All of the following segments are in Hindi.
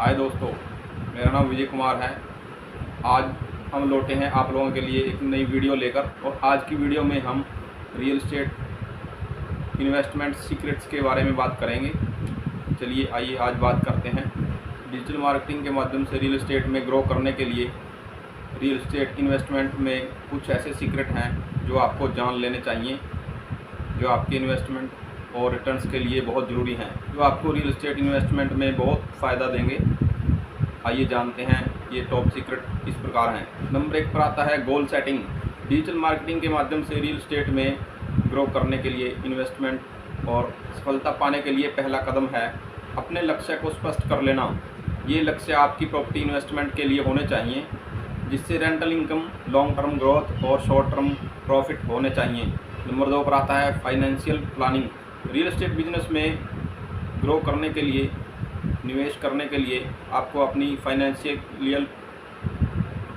हाय दोस्तों, मेरा नाम विजय कुमार है। आज हम लौटे हैं आप लोगों के लिए एक नई वीडियो लेकर। और आज की वीडियो में हम रियल एस्टेट इन्वेस्टमेंट सीक्रेट्स के बारे में बात करेंगे। चलिए आइए आज बात करते हैं। डिजिटल मार्केटिंग के माध्यम से रियल एस्टेट में ग्रो करने के लिए रियल एस्टेट इन्वेस्टमेंट में कुछ ऐसे सीक्रेट हैं जो आपको जान लेने चाहिए, जो आपके इन्वेस्टमेंट और रिटर्न्स के लिए बहुत ज़रूरी हैं, जो आपको रियल एस्टेट इन्वेस्टमेंट में बहुत फ़ायदा देंगे। आइए जानते हैं। ये टॉप सीक्रेट इस प्रकार हैं। नंबर 1 पर आता है गोल सेटिंग। डिजिटल मार्केटिंग के माध्यम से रियल एस्टेट में ग्रो करने के लिए इन्वेस्टमेंट और सफलता पाने के लिए पहला कदम है अपने लक्ष्य को स्पष्ट कर लेना। ये लक्ष्य आपकी प्रॉपर्टी इन्वेस्टमेंट के लिए होने चाहिए, जिससे rental income, long term growth और शॉर्ट टर्म प्रॉफिट होने चाहिए। नंबर 2 पर आता है financial planning. Real estate business में ग्रो करने के लिए, निवेश करने के लिए आपको अपनी फाइनेंशियल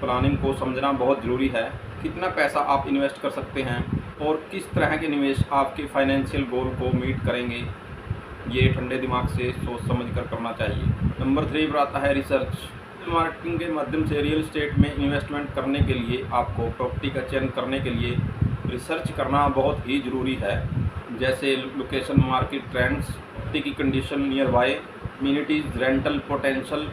प्लानिंग को समझना बहुत ज़रूरी है। कितना पैसा आप इन्वेस्ट कर सकते हैं और किस तरह के निवेश आपके फाइनेंशियल गोल को मीट करेंगे, ये ठंडे दिमाग से सोच समझ कर करना चाहिए। नंबर 3 पर आता है रिसर्च। मार्केटिंग के माध्यम से रियल एस्टेट में इन्वेस्टमेंट करने के लिए आपको प्रॉपर्टी का चयन करने के लिए रिसर्च करना बहुत ही ज़रूरी है, जैसे लोकेशन, मार्केट ट्रेंड्स, प्रॉपर्टी की condition, nearby communities, rental potential.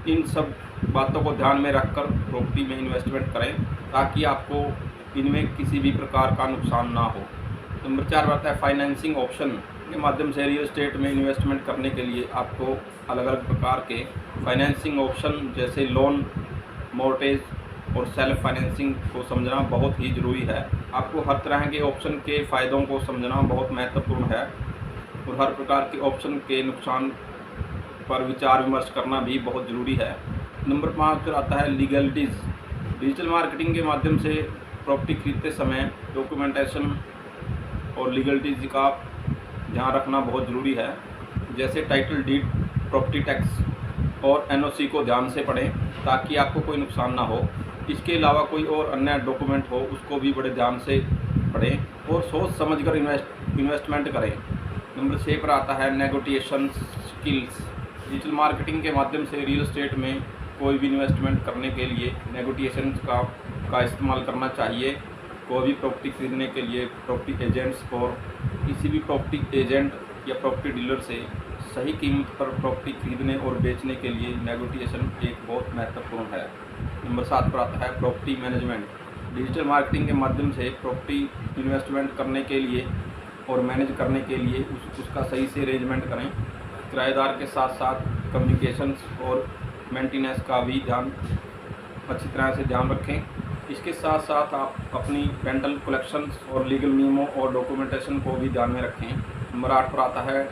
इन सब बातों को ध्यान में रखकर प्रॉपर्टी में इन्वेस्टमेंट करें ताकि आपको इनमें किसी भी प्रकार का नुकसान ना हो। नंबर 4 पर आता है फाइनेंसिंग ऑप्शन। के माध्यम से रियल एस्टेट में इन्वेस्टमेंट करने के लिए आपको अलग अलग प्रकार के फाइनेंसिंग ऑप्शन जैसे लोन, मॉर्टगेज और सेल्फ फाइनेंसिंग को समझना बहुत ही ज़रूरी है। आपको हर तरह के ऑप्शन के फ़ायदों को समझना बहुत महत्वपूर्ण है और हर प्रकार के ऑप्शन के नुकसान पर विचार विमर्श करना भी बहुत ज़रूरी है। नंबर 5 पर आता है लीगलिटीज़। डिजिटल मार्केटिंग के माध्यम से प्रॉपर्टी खरीदते समय डॉक्यूमेंटेशन और लीगलिटीज़ का ध्यान रखना बहुत ज़रूरी है, जैसे टाइटल डीड, प्रॉपर्टी टैक्स और एनओसी को ध्यान से पढ़ें ताकि आपको कोई नुकसान ना हो। इसके अलावा कोई और अन्य डॉक्यूमेंट हो उसको भी बड़े ध्यान से पढ़ें और सोच समझकर इन्वेस्टमेंट करें। नंबर 6 पर आता है नेगोटिएशन स्किल्स। डिजिटल मार्केटिंग के माध्यम से रियल एस्टेट में कोई भी इन्वेस्टमेंट करने के लिए नेगोटिएशन का इस्तेमाल करना चाहिए। कोई भी प्रॉपर्टी खरीदने के लिए प्रॉपर्टी एजेंट्स और किसी भी प्रॉपर्टी एजेंट या प्रॉपर्टी डीलर से सही कीमत पर प्रॉपर्टी खरीदने और बेचने के लिए नेगोटिएशन एक बहुत महत्वपूर्ण है। नंबर 7 पर आता है प्रॉपर्टी मैनेजमेंट। डिजिटल मार्केटिंग के माध्यम से प्रॉपर्टी इन्वेस्टमेंट करने के लिए और मैनेज करने के लिए उसका सही से अरेंजमेंट करें। किराएदार के साथ साथ कम्युनिकेशंस और मेंटेनेंस का भी अच्छी तरह से ध्यान रखें। इसके साथ साथ आप अपनी रेंटल कलेक्शंस और लीगल नियमों और डॉक्यूमेंटेशन को भी ध्यान में रखें। नंबर 8 पर आता है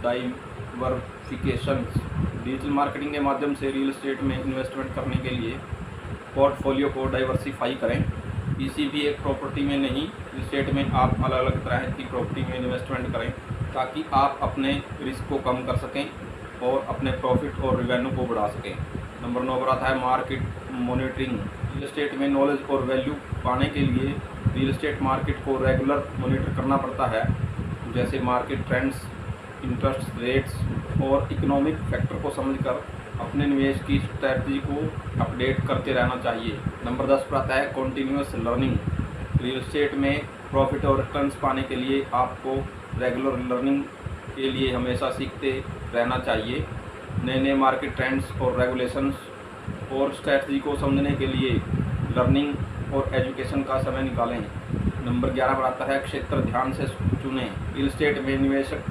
डाइवर्सिफिकेशंस। डिजिटल मार्केटिंग के माध्यम से रियल एस्टेट में इन्वेस्टमेंट करने के लिए पोर्टफोलियो को डाइवर्सिफाई करें। किसी भी एक प्रॉपर्टी में नहीं, रियल एस्टेट में आप अलग अलग तरह की प्रॉपर्टी में इन्वेस्टमेंट करें ताकि आप अपने रिस्क को कम कर सकें और अपने प्रॉफिट और रेवेन्यू को बढ़ा सकें। नंबर 9 पर आता है मार्केट मॉनिटरिंग। रियल एस्टेट में नॉलेज और वैल्यू पाने के लिए रियल एस्टेट मार्केट को रेगुलर मॉनिटर करना पड़ता है, जैसे मार्केट ट्रेंड्स, इंटरेस्ट रेट्स और इकोनॉमिक फैक्टर को समझकर अपने निवेश की स्ट्रैटेजी को अपडेट करते रहना चाहिए। नंबर 10 पर आता है कॉन्टीन्यूअस लर्निंग। रियल एस्टेट में प्रॉफिट और रिटर्न्स पाने के लिए आपको रेगुलर लर्निंग के लिए हमेशा सीखते रहना चाहिए। नए नए मार्केट ट्रेंड्स और रेगुलेशंस और स्ट्रैटेजी को समझने के लिए लर्निंग और एजुकेशन का समय निकालें। नंबर 11 पर आता है क्षेत्र ध्यान से चुनें। रियल एस्टेट में निवेशक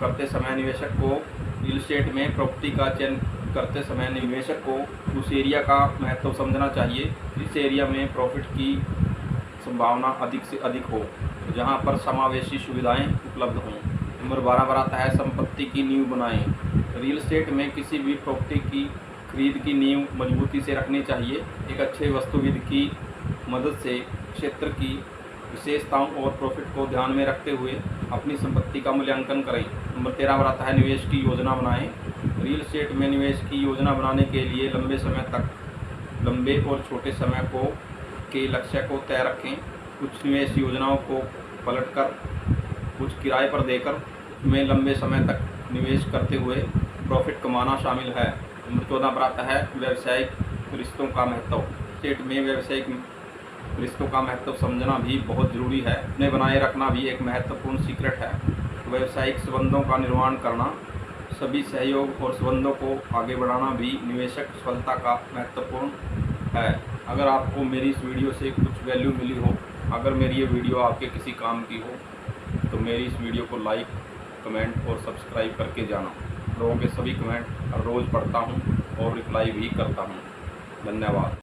करते समय निवेशक को रियल एस्टेट में प्रॉपर्टी का चयन करते समय निवेशक को उस एरिया का महत्व समझना चाहिए जिस एरिया में प्रॉफिट की संभावना अधिक से अधिक हो, जहां पर समावेशी सुविधाएं उपलब्ध हों। नंबर 12 पर आता है संपत्ति की नींव बनाएं। रियल एस्टेट में किसी भी प्रॉपर्टी की खरीद की नींव मजबूती से रखनी चाहिए। एक अच्छे वास्तुविद की मदद से क्षेत्र की विशेषताओं और प्रॉफिट को ध्यान में रखते हुए अपनी संपत्ति का मूल्यांकन करें। नंबर 13 पर आता है निवेश की योजना बनाएं। रियल एस्टेट में निवेश की योजना बनाने के लिए लंबे समय तक लंबे और छोटे समय के लक्ष्य को तय रखें। कुछ निवेश योजनाओं को पलटकर, कुछ किराए पर देकर में लंबे समय तक निवेश करते हुए प्रॉफिट कमाना शामिल है। नंबर 14 पर आता है व्यावसायिक रिश्तों का महत्व। स्टेट में व्यावसायिक रिश्तों का महत्व समझना भी बहुत ज़रूरी है। उन्हें बनाए रखना भी एक महत्वपूर्ण सीक्रेट है। व्यावसायिक संबंधों का निर्माण करना, सभी सहयोग और संबंधों को आगे बढ़ाना भी निवेशक सफलता का महत्वपूर्ण है। अगर आपको मेरी इस वीडियो से कुछ वैल्यू मिली हो, अगर मेरी ये वीडियो आपके किसी काम की हो, तो मेरी इस वीडियो को लाइक, कमेंट और सब्सक्राइब करके जाना। लोगों के सभी कमेंट रोज़ पढ़ता हूँ और रिप्लाई भी करता हूँ। धन्यवाद।